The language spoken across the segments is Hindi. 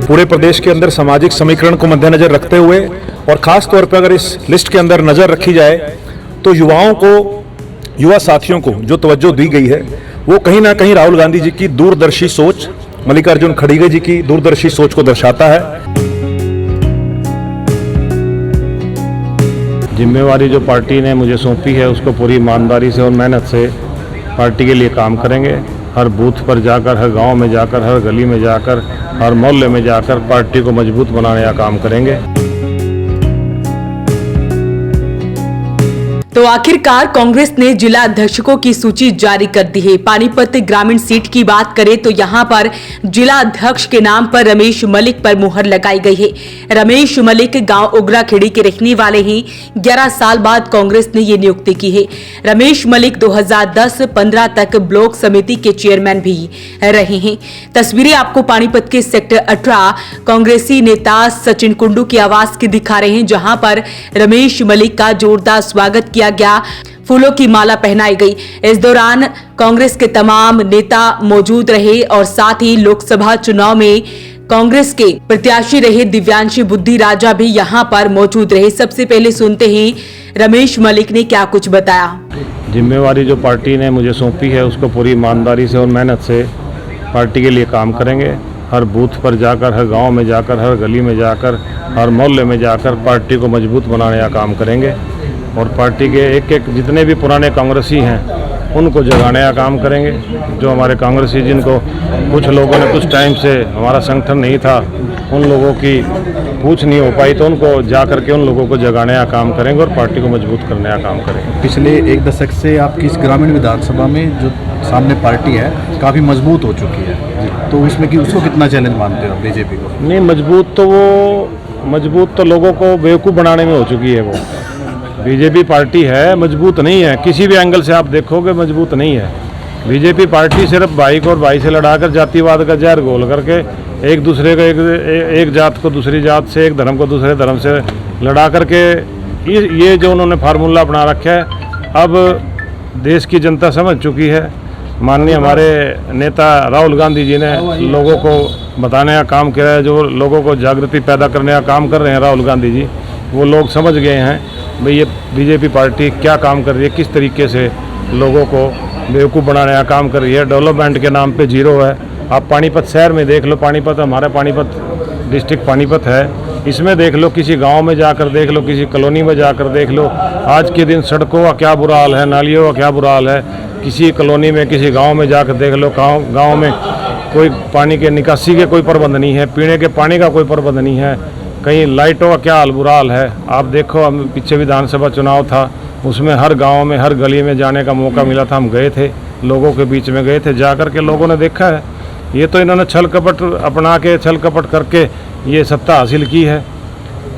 पूरे प्रदेश के अंदर सामाजिक समीकरण को मद्देनजर रखते हुए और खास तौर पर अगर इस लिस्ट के अंदर नजर रखी जाए तो युवा साथियों को जो तवज्जो दी गई है वो कहीं ना कहीं राहुल गांधी जी की दूरदर्शी सोच, मल्लिकार्जुन खड़गे जी की दूरदर्शी सोच को दर्शाता है। जिम्मेवारी जो पार्टी ने मुझे सौंपी है उसको पूरी ईमानदारी से और मेहनत से पार्टी के लिए काम करेंगे। हर बूथ पर जाकर, हर गांव में जाकर, हर गली में जाकर, हर मोहल्ले में जाकर पार्टी को मजबूत बनाने का काम करेंगे। तो आखिरकार कांग्रेस ने जिला अध्यक्षों की सूची जारी कर दी है। पानीपत ग्रामीण सीट की बात करें तो यहां पर जिला अध्यक्ष के नाम पर रमेश मलिक पर मुहर लगाई गई है। रमेश मलिक गांव उगराखेड़ी के रहने वाले हैं। 11 साल बाद कांग्रेस ने ये नियुक्ति की है। रमेश मलिक 2010-15 तक ब्लॉक समिति के चेयरमैन भी रहे हैं। तस्वीरें आपको पानीपत के सेक्टर 18 कांग्रेसी नेता सचिन कुंडू की आवास की दिखा रहे हैं, जहां पर रमेश मलिक का जोरदार स्वागत किया गया, फूलों की माला पहनाई गई। इस दौरान कांग्रेस के तमाम नेता मौजूद रहे और साथ ही लोकसभा चुनाव में कांग्रेस के प्रत्याशी रहे दिव्यांशी बुद्धि राजा भी यहां पर मौजूद रहे। सबसे पहले सुनते हैं रमेश मलिक ने क्या कुछ बताया। जिम्मेवारी जो पार्टी ने मुझे सौंपी है उसको पूरी ईमानदारी से और मेहनत से पार्टी के लिए काम करेंगे। हर बूथ पर जाकर, हर गांव में जाकर, हर गली में जाकर, हर मोहल्ले में जाकर पार्टी को मजबूत बनाने का काम करेंगे और पार्टी के एक जितने भी पुराने कांग्रेसी हैं उनको जगाने का काम करेंगे। जो हमारे कांग्रेसी जिनको कुछ लोगों ने कुछ टाइम से हमारा संगठन नहीं था, उन लोगों की पूछ नहीं हो पाई, तो उनको जा करके उन लोगों को जगाने का काम करेंगे और पार्टी को मजबूत करने का काम करेंगे। पिछले एक दशक से आपकी इस ग्रामीण विधानसभा में जो सामने पार्टी है काफ़ी मजबूत हो चुकी है, तो उसमें कि उसको कितना चैलेंज मानते हो बीजेपी को? नहीं, मजबूत तो लोगों को बेवकूफ़ बनाने में हो चुकी है। वो बीजेपी पार्टी है, मजबूत नहीं है। किसी भी एंगल से आप देखोगे मजबूत नहीं है। बीजेपी पार्टी सिर्फ भाई को और भाई से लड़ाकर जातिवाद का जहर घोल करके एक दूसरे को एक जात को दूसरी जात से, एक धर्म को दूसरे धर्म से लड़ा करके ये जो उन्होंने फार्मूला अपना रखा है, अब देश की जनता समझ चुकी है। माननीय हमारे नेता राहुल गांधी जी ने लोगों को बताने का काम किया है, जो लोगों को जागृति पैदा करने का काम कर रहे हैं राहुल गांधी जी, वो लोग समझ गए हैं भाई ये बीजेपी पार्टी क्या काम कर रही है, किस तरीके से लोगों को बेवकूफ़ बनाने का काम कर रही है। डेवलपमेंट के नाम पे जीरो है। आप पानीपत शहर में देख लो, पानीपत हमारा पानीपत डिस्ट्रिक्ट पानीपत है, इसमें देख लो, किसी गांव में जाकर देख लो, किसी कॉलोनी में जाकर देख लो, आज के दिन सड़कों का क्या बुरा हाल है, नालियों का क्या बुरा हाल है। किसी कॉलोनी में, किसी गाँव में जाकर देख लो, गाँव में कोई पानी के निकासी के कोई प्रबंध नहीं है, पीने के पानी का कोई प्रबंध नहीं है, कहीं लाइटों का क्या बुरा हाल है। आप देखो, हम पीछे विधानसभा चुनाव था, उसमें हर गांव में, हर गली में जाने का मौका मिला था। हम गए थे, लोगों के बीच में गए थे, जा कर के लोगों ने देखा है ये तो इन्होंने छल कपट अपना के, छल कपट करके ये सत्ता हासिल की है।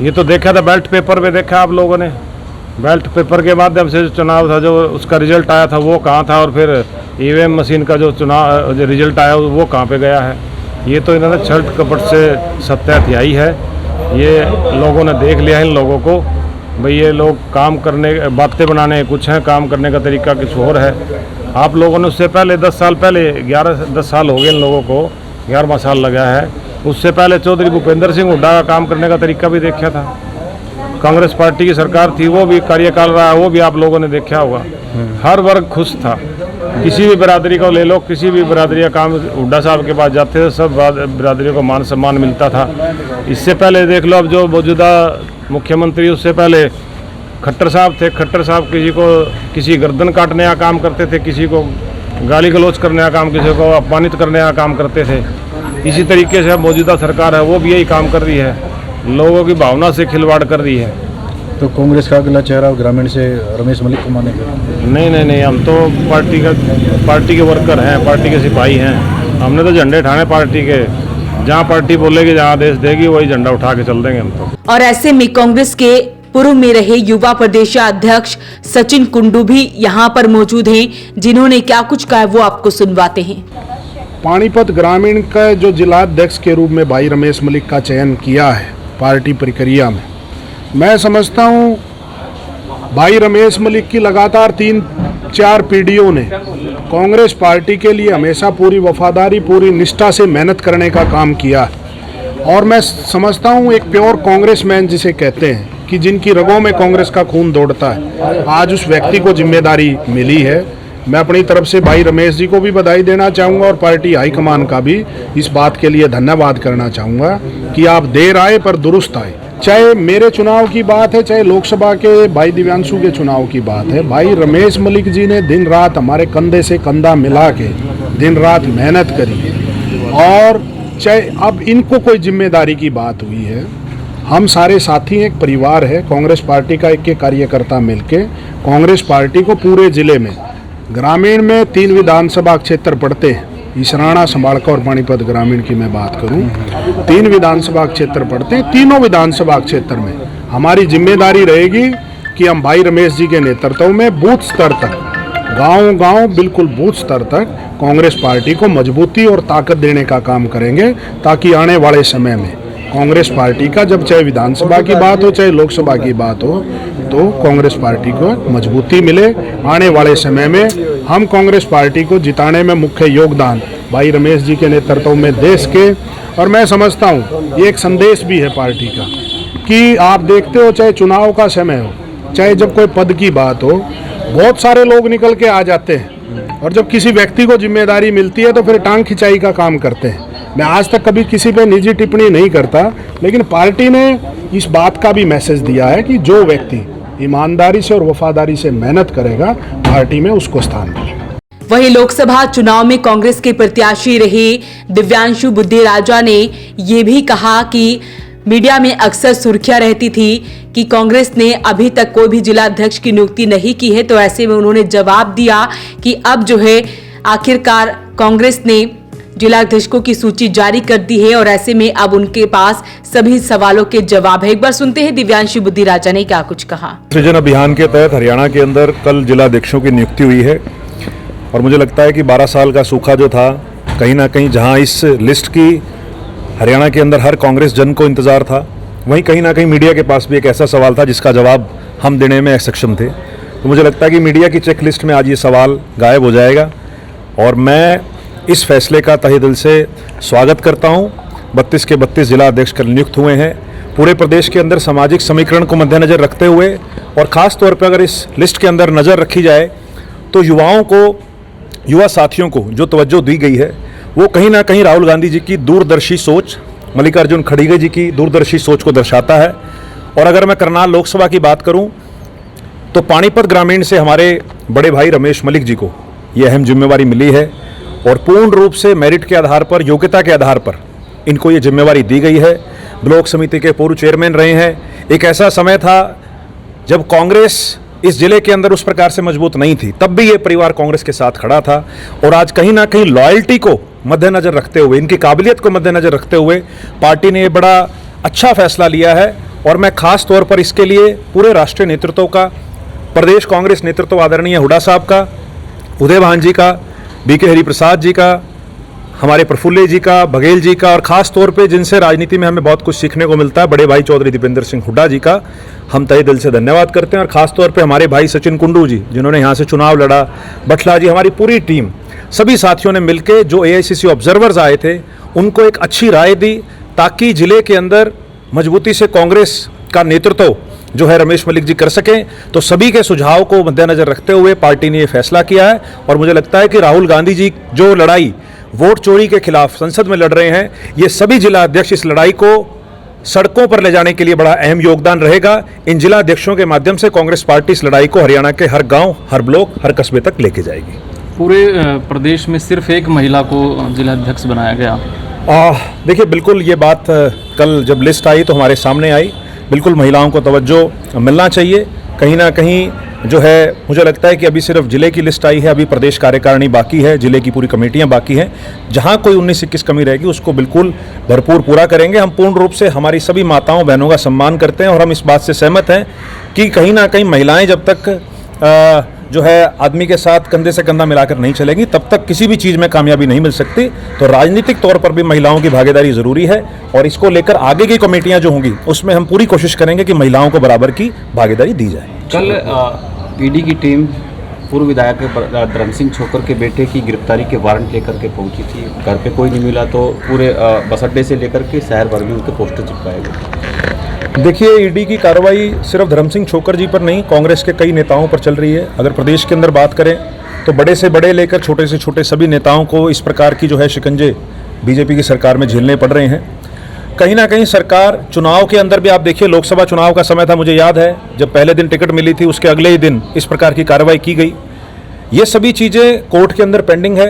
ये तो देखा था, बैलेट पेपर पे देखा आप लोगों ने, बैलेट पेपर के माध्यम से जो चुनाव था, जो उसका रिजल्ट आया था वो कहाँ था, और फिर ईवीएम मशीन का जो चुनाव जो रिजल्ट आया वो कहाँ पे गया है। ये तो इन्होंने छल कपट से सत्ता हथियाई है। ये लोगों ने देख लिया है इन लोगों को, भाई ये लोग काम करने, बातें बनाने कुछ हैं, काम करने का तरीका कुछ और है। आप लोगों ने उससे पहले 10 साल पहले 10 साल हो गए इन लोगों को, 11वां साल लगा है। उससे पहले चौधरी भूपेंद्र सिंह हुड्डा का काम करने का तरीका भी देखा था। कांग्रेस पार्टी की सरकार थी, वो भी कार्यकाल रहा, वो भी आप लोगों ने देखा होगा। हर वर्ग खुश था। किसी भी बिरादरी को ले लो, किसी भी बिरादरी का काम हुड्डा साहब के पास जाते थे, सब बिरादरियों को मान सम्मान मिलता था। इससे पहले देख लो, अब जो मौजूदा मुख्यमंत्री, उससे पहले खट्टर साहब थे। खट्टर साहब किसी गर्दन काटने का काम करते थे, किसी को गाली गलौज करने का काम, किसी को अपमानित करने का काम करते थे। इसी तरीके से मौजूदा सरकार है वो भी यही काम कर रही है, लोगों की भावना से खिलवाड़ कर रही है। तो कांग्रेस का अगला चेहरा ग्रामीण से रमेश मलिक को मानेंगे? नहीं, हम तो पार्टी के वर्कर हैं, पार्टी के सिपाही हैं। हमने तो झंडे ठाने पार्टी के, जहाँ पार्टी बोलेगी, जहाँ देश देगी, वही झंडा उठा के चल देंगे हम तो। और ऐसे में कांग्रेस के पूर्व में रहे युवा प्रदेशाध्यक्ष सचिन कुंडू भी यहाँ पर मौजूद हैं, जिन्होंने क्या कुछ कहा वो आपको सुनवाते हैं। पानीपत ग्रामीण का जो जिलाध्यक्ष के रूप में भाई रमेश मलिक का चयन किया है पार्टी प्रक्रिया में, मैं समझता हूँ भाई रमेश मलिक की लगातार 3-4 पीढ़ियों ने कांग्रेस पार्टी के लिए हमेशा पूरी वफादारी, पूरी निष्ठा से मेहनत करने का काम किया है। और मैं समझता हूँ एक प्योर कांग्रेसमैन जिसे कहते हैं कि जिनकी रगों में कांग्रेस का खून दौड़ता है, आज उस व्यक्ति को जिम्मेदारी मिली है। मैं अपनी तरफ से भाई रमेश जी को भी बधाई देना चाहूँगा और पार्टी हाईकमान का भी इस बात के लिए धन्यवाद करना चाहूँगा कि आप देर आए पर दुरुस्त आए। चाहे मेरे चुनाव की बात है, चाहे लोकसभा के भाई दिव्यांशु के चुनाव की बात है, भाई रमेश मलिक जी ने दिन रात हमारे कंधे से कंधा मिला के दिन रात मेहनत करी है। और चाहे अब इनको कोई जिम्मेदारी की बात हुई है, हम सारे साथी एक परिवार है, कांग्रेस पार्टी का एक कार्यकर्ता मिलके कांग्रेस पार्टी को पूरे जिले में, ग्रामीण में 3 विधानसभा क्षेत्र पड़ते हैं, इसराना, संभालका और पानीपत ग्रामीण की मैं बात करूं, 3 विधानसभा क्षेत्र पड़ते हैं। तीनों विधानसभा क्षेत्र में हमारी जिम्मेदारी रहेगी कि हम भाई रमेश जी के नेतृत्व में बूथ स्तर तक, गांव-गांव बिल्कुल बूथ स्तर तक कांग्रेस पार्टी को मजबूती और ताकत देने का काम करेंगे, ताकि आने वाले समय में कांग्रेस पार्टी का, जब चाहे विधानसभा की बात हो चाहे लोकसभा की बात हो, तो कांग्रेस पार्टी को मजबूती मिले। आने वाले समय में हम कांग्रेस पार्टी को जिताने में मुख्य योगदान भाई रमेश जी के नेतृत्व में देश के, और मैं समझता हूँ ये एक संदेश भी है पार्टी का कि आप देखते हो चाहे चुनाव का समय हो, चाहे जब कोई पद की बात हो, बहुत सारे लोग निकल के आ जाते हैं और जब किसी व्यक्ति को जिम्मेदारी मिलती है तो फिर टांग खिंचाई का काम करते हैं। मैं आज तक कभी किसी पे निजी टिप्पणी नहीं करता, लेकिन पार्टी ने इस बात का भी मैसेज दिया है कि जो व्यक्ति ईमानदारी से और वफादारी से मेहनत करेगा, पार्टी में उसको स्थान मिलेगा। वहीं लोकसभा चुनाव में कांग्रेस के प्रत्याशी रहे दिव्यांशु बुद्धिराजा ने ये भी कहा कि मीडिया में अक्सर सुर्खियां रहती थी कि कांग्रेस ने अभी तक कोई भी जिलाध्यक्ष की नियुक्ति नहीं की है, तो ऐसे में उन्होंने जवाब दिया कि अब जो है आखिरकार कांग्रेस ने जिलाध्यक्षों की सूची जारी कर दी है और ऐसे में अब उनके पास सभी सवालों के जवाब है। एक बार सुनते हैं दिव्यांशु बुद्धिराजा ने क्या कुछ कहा। सृजन अभियान के तहत हरियाणा के अंदर कल जिलाध्यक्षों की नियुक्ति हुई है और मुझे लगता है कि 12 साल का सूखा जो था, कहीं ना कहीं जहां इस लिस्ट की हरियाणा के अंदर हर कांग्रेस जन को इंतजार था, वहीं कहीं ना कहीं मीडिया के पास भी एक ऐसा सवाल था जिसका जवाब हम देने में सक्षम थे। तो मुझे लगता है कि मीडिया की चेक लिस्ट में आज ये सवाल गायब हो जाएगा और मैं इस फैसले का तहे दिल से स्वागत करता हूं। 32 के 32 जिला अध्यक्ष कल नियुक्त हुए हैं। पूरे प्रदेश के अंदर सामाजिक समीकरण को मद्देनजर रखते हुए और ख़ास तौर पर अगर इस लिस्ट के अंदर नज़र रखी जाए तो युवा साथियों को जो तवज्जो दी गई है वो कहीं ना कहीं राहुल गांधी जी की दूरदर्शी सोच, मल्लिकार्जुन खड़गे जी की दूरदर्शी सोच को दर्शाता है। और अगर मैं करनाल लोकसभा की बात करूं तो पानीपत ग्रामीण से हमारे बड़े भाई रमेश मलिक जी को ये अहम जिम्मेवारी मिली है और पूर्ण रूप से मेरिट के आधार पर, योग्यता के आधार पर इनको ये जिम्मेवारी दी गई है। ब्लॉक समिति के पूर्व चेयरमैन रहे हैं। एक ऐसा समय था जब कांग्रेस इस जिले के अंदर उस प्रकार से मजबूत नहीं थी, तब भी ये परिवार कांग्रेस के साथ खड़ा था और आज कहीं ना कहीं लॉयल्टी को मद्देनजर रखते हुए, इनकी काबिलियत को मद्देनजर रखते हुए पार्टी ने ये बड़ा अच्छा फैसला लिया है। और मैं खास तौर पर इसके लिए पूरे राष्ट्रीय नेतृत्व का, प्रदेश कांग्रेस नेतृत्व आदरणीय हुड्डा साहब का, उदय भान जी का, बीके हरिप्रसाद जी का, हमारे प्रफुल्ल जी का, बघेल जी का और ख़ास तौर पे जिनसे राजनीति में हमें बहुत कुछ सीखने को मिलता है, बड़े भाई चौधरी दीपेंद्र सिंह हुड्डा जी का हम तहे दिल से धन्यवाद करते हैं। और ख़ास तौर पे हमारे भाई सचिन कुंडू जी जिन्होंने यहाँ से चुनाव लड़ा, बटला जी, हमारी पूरी टीम, सभी साथियों ने मिलकर जो AICC ऑब्जर्वर्स आए थे उनको एक अच्छी राय दी ताकि जिले के अंदर मजबूती से कांग्रेस का नेतृत्व जो है रमेश मलिक जी कर सकें। तो सभी के सुझाव को मद्देनजर रखते हुए पार्टी ने ये फैसला किया है और मुझे लगता है कि राहुल गांधी जी जो लड़ाई वोट चोरी के खिलाफ संसद में लड़ रहे हैं, ये सभी जिला अध्यक्ष इस लड़ाई को सड़कों पर ले जाने के लिए बड़ा अहम योगदान रहेगा। इन जिला अध्यक्षों के माध्यम से कांग्रेस पार्टी इस लड़ाई को हरियाणा के हर गांव, हर ब्लॉक, हर कस्बे तक लेके जाएगी। पूरे प्रदेश में सिर्फ एक महिला को जिलाध्यक्ष बनाया गया। देखिए, बिल्कुल ये बात कल जब लिस्ट आई तो हमारे सामने आई। बिल्कुल महिलाओं को तवज्जो मिलना चाहिए। कहीं ना कहीं जो है मुझे लगता है कि अभी सिर्फ जिले की लिस्ट आई है, अभी प्रदेश कार्यकारिणी बाकी है, जिले की पूरी कमेटियां बाकी हैं। जहां कोई 19-21 कमी रहेगी उसको बिल्कुल भरपूर पूरा करेंगे। हम पूर्ण रूप से हमारी सभी माताओं बहनों का सम्मान करते हैं और हम इस बात से सहमत हैं कि कहीं ना कहीं महिलाएं जब तक जो है आदमी के साथ कंधे से कंधा मिलाकर नहीं चलेंगी तब तक किसी भी चीज़ में कामयाबी नहीं मिल सकती। तो राजनीतिक तौर पर भी महिलाओं की भागीदारी ज़रूरी है और इसको लेकर आगे की कमेटियां जो होंगी उसमें हम पूरी कोशिश करेंगे कि महिलाओं को बराबर की भागीदारी दी जाए। कल ईडी की टीम पूर्व विधायक धर्म सिंह छोकर के बेटे की गिरफ्तारी के वारंट लेकर के पहुंची थी, घर पे कोई नहीं मिला तो पूरे बस अड्डे से लेकर के शहर भर में उनके पोस्टर चिपकाए गए। देखिए, ईडी की कार्रवाई सिर्फ धर्म सिंह छोकर जी पर नहीं, कांग्रेस के कई नेताओं पर चल रही है। अगर प्रदेश के अंदर बात करें तो बड़े से बड़े लेकर छोटे से छोटे सभी नेताओं को इस प्रकार की जो है शिकंजे बीजेपी की सरकार में झेलने पड़ रहे हैं। कहीं ना कहीं सरकार चुनाव के अंदर भी, आप देखिए लोकसभा चुनाव का समय था, मुझे याद है जब पहले दिन टिकट मिली थी उसके अगले ही दिन इस प्रकार की कार्रवाई की गई। ये सभी चीज़ें कोर्ट के अंदर पेंडिंग है,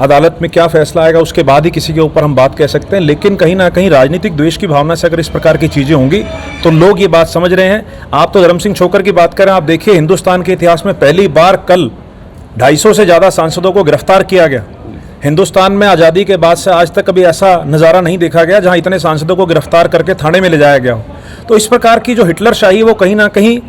अदालत में क्या फैसला आएगा उसके बाद ही किसी के ऊपर हम बात कह सकते हैं। लेकिन कहीं ना कहीं राजनीतिक द्वेष की भावना से अगर इस प्रकार की चीज़ें होंगी तो लोग ये बात समझ रहे हैं। आप तो धर्म सिंह छोकर की बात करें, आप देखिए हिंदुस्तान के इतिहास में पहली बार कल 250 से ज़्यादा सांसदों को गिरफ्तार किया गया। हिंदुस्तान में आज़ादी के बाद से आज तक कभी ऐसा नज़ारा नहीं देखा गया जहां इतने सांसदों को गिरफ्तार करके थाने में ले जाया गया हो। तो इस प्रकार की जो हिटलर शाही वो कहीं ना कहीं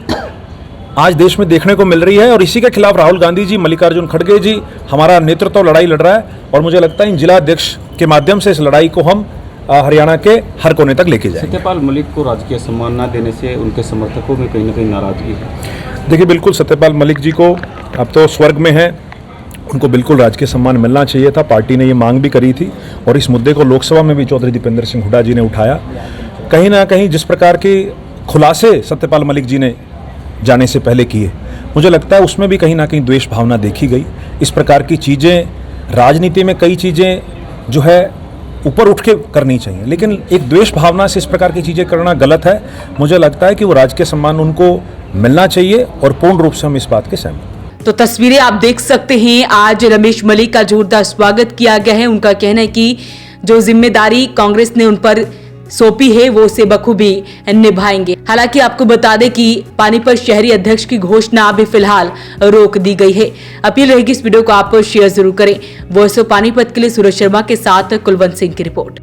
आज देश में देखने को मिल रही है और इसी के खिलाफ राहुल गांधी जी, मल्लिकार्जुन खड़गे जी, हमारा नेतृत्व लड़ाई लड़ रहा है और मुझे लगता है इन जिला अध्यक्ष के माध्यम से इस लड़ाई को हम हरियाणा के हर कोने तक लेके जाएंगे। सत्यपाल मलिक को राजकीय सम्मान न देने से उनके समर्थकों में कहीं ना कहीं नाराजगी है। देखिए, बिल्कुल सत्यपाल मलिक जी को अब तो स्वर्ग में है, उनको बिल्कुल राजकीय सम्मान मिलना चाहिए था। पार्टी ने ये मांग भी करी थी और इस मुद्दे को लोकसभा में भी चौधरी दीपेंद्र सिंह हुड्डा जी ने उठाया। कहीं ना कहीं जिस प्रकार के खुलासे सत्यपाल मलिक जी ने जाने से पहले किए, मुझे लगता है उसमें भी कहीं ना कहीं द्वेष भावना देखी गई। इस प्रकार की चीज़ें, राजनीति में कई चीज़ें जो है ऊपर उठ के करनी चाहिए, लेकिन एक द्वेष भावना से इस प्रकार की चीज़ें करना गलत है। मुझे लगता है कि वो राजकीय सम्मान उनको मिलना चाहिए और पूर्ण रूप से हम इस बात के सहमत हैं। तो तस्वीरें आप देख सकते हैं, आज रमेश मलिक का जोरदार स्वागत किया गया है। उनका कहना है कि जो जिम्मेदारी कांग्रेस ने उन पर सौंपी है वो उसे बखूबी निभाएंगे। हालांकि आपको बता दें कि पानीपत शहरी अध्यक्ष की घोषणा अभी फिलहाल रोक दी गई है। अपील रहेगी इस वीडियो को आप शेयर जरूर करें। वॉइस ऑफ पानीपत के लिए सूरज शर्मा के साथ कुलवंत सिंह की रिपोर्ट।